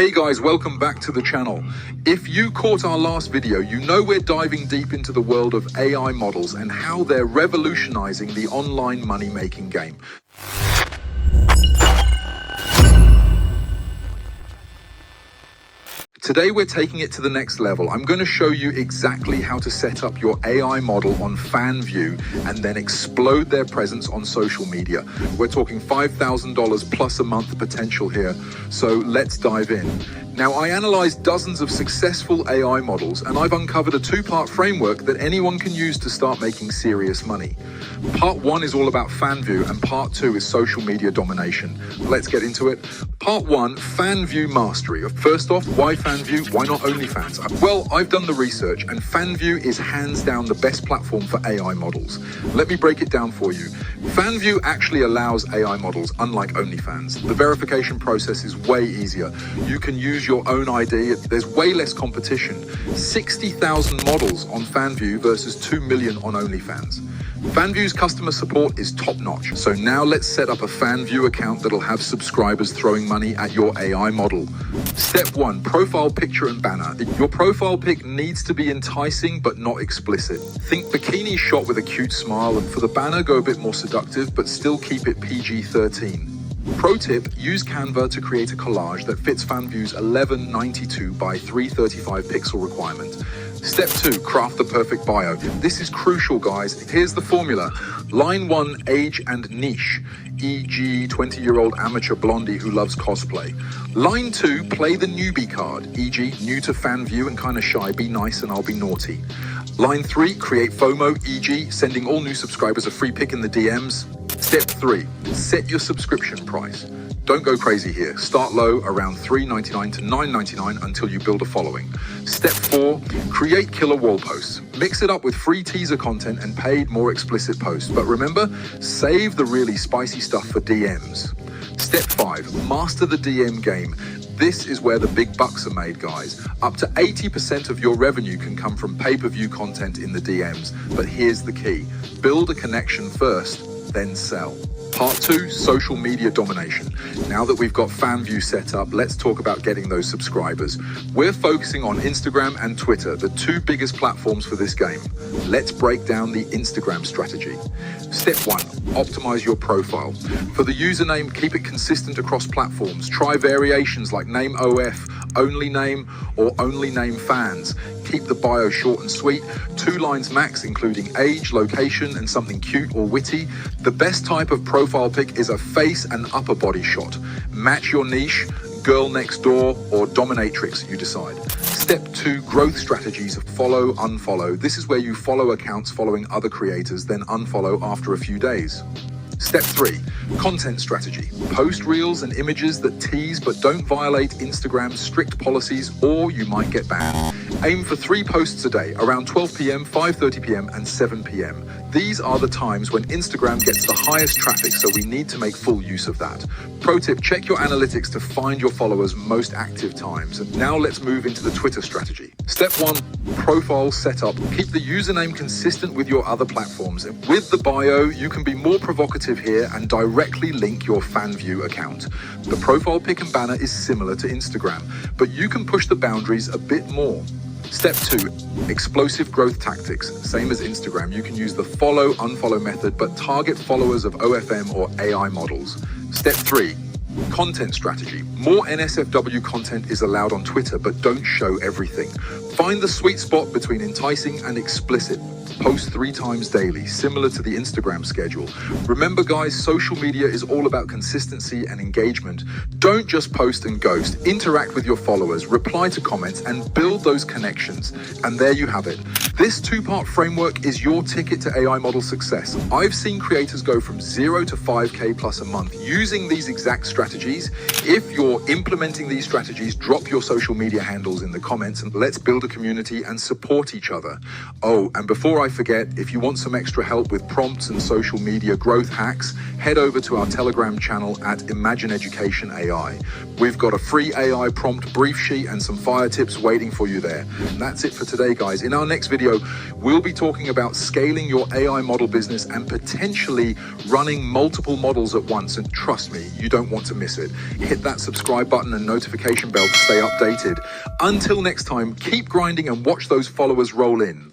Hey guys, welcome back to the channel. If you caught our last video, you know we're diving deep into the world of AI models and how they're revolutionizing the online money-making game. Today we're taking it to the next level. I'm going to show you exactly how to set up your AI model on Fanvue and then explode their presence on social media. We're talking $5,000 plus a month potential here, so let's dive in. Now, I analyzed dozens of successful AI models, and I've uncovered a two-part framework that anyone can use to start making serious money. Part one is all about Fanvue, and part two is social media domination. Let's get into it. Part one, Fanvue mastery. First off, why Fanvue? Why not OnlyFans? Well, I've done the research, and Fanvue is hands down the best platform for AI models. Let me break it down for you. Fanvue actually allows AI models, unlike OnlyFans. The verification process is way easier. You can use your own ID. There's way less competition. 60,000 models on Fanvue versus 2 million on OnlyFans. Fanvue's customer support is top-notch. So now let's set up a Fanvue account that'll have subscribers throwing money at your AI model. Step one, profile picture and banner. Your profile pic needs to be enticing but not explicit. Think bikini shot with a cute smile, and for the banner, go a bit more seductive but still keep it PG-13. Pro tip, use Canva to create a collage that fits Fanvue's 1192 by 335 pixel requirement. Step two, craft the perfect bio. This is crucial, guys. Here's the formula. Line one, age and niche, e.g. 20-year-old amateur blondie who loves cosplay. Line two, play the newbie card, e.g. new to Fanvue and kind of shy, be nice and I'll be naughty. Line three, create FOMO, e.g. sending all new subscribers a free pic in the DMs. Step three, set your subscription price. Don't go crazy here. Start low, around $3.99 to $9.99 until you build a following. Step four, create killer wall posts. Mix it up with free teaser content and paid, more explicit posts. But remember, save the really spicy stuff for DMs. Step five, master the DM game. This is where the big bucks are made, guys. Up to 80% of your revenue can come from pay-per-view content in the DMs. But here's the key. Build a connection first, then sell. Part two, social media domination. Now that we've got Fanvue set up, let's talk about getting those subscribers. We're focusing on Instagram and Twitter, the two biggest platforms for this game. Let's break down the Instagram strategy. Step one, optimize your profile. For the username, keep it consistent across platforms. Try variations like name OF, only name, or only name fans. Keep the bio short and sweet, 2 lines max, including age, location, and something cute or witty. The best type of profile pic is a face and upper body shot. Match your niche, girl next door, or dominatrix, you decide. Step two, growth strategies, follow, unfollow. This is where you follow accounts following other creators, then unfollow after a few days. Step three, content strategy. Post reels and images that tease but don't violate Instagram's strict policies, or you might get banned. Aim for 3 posts a day, around 12 p.m., 5:30 p.m., and 7 p.m. These are the times when Instagram gets the highest traffic, so we need to make full use of that. Pro tip, check your analytics to find your followers' most active times. And now let's move into the Twitter strategy. Step one, profile setup. Keep the username consistent with your other platforms. With the bio, you can be more provocative here and directly link your Fanvue account. The profile pic and banner is similar to Instagram, but you can push the boundaries a bit more. Step two, explosive growth tactics. Same as Instagram, you can use the follow, unfollow method, but target followers of OFM or AI models. Step three, content strategy. More NSFW content is allowed on Twitter, but don't show everything. Find the sweet spot between enticing and explicit. Post 3 times daily, similar to the Instagram schedule. Remember, guys, social media is all about consistency and engagement. Don't just post and ghost. Interact with your followers, reply to comments, and build those connections. And there you have it. This 2-part framework is your ticket to AI model success. I've seen creators go from 0 to 5K plus a month using these exact strategies. If you're implementing these strategies, drop your social media handles in the comments and let's build a community and support each other. Oh, and before I forget, if you want some extra help with prompts and social media growth hacks, head over to our Telegram channel at Imagine Education AI. We've got a free AI prompt brief sheet and some fire tips waiting for you there. And that's it for today, guys. In our next video, we'll be talking about scaling your AI model business and potentially running multiple models at once. And trust me, you don't want to to miss it. Hit that subscribe button and notification bell to stay updated. Until next time, keep grinding and watch those followers roll in.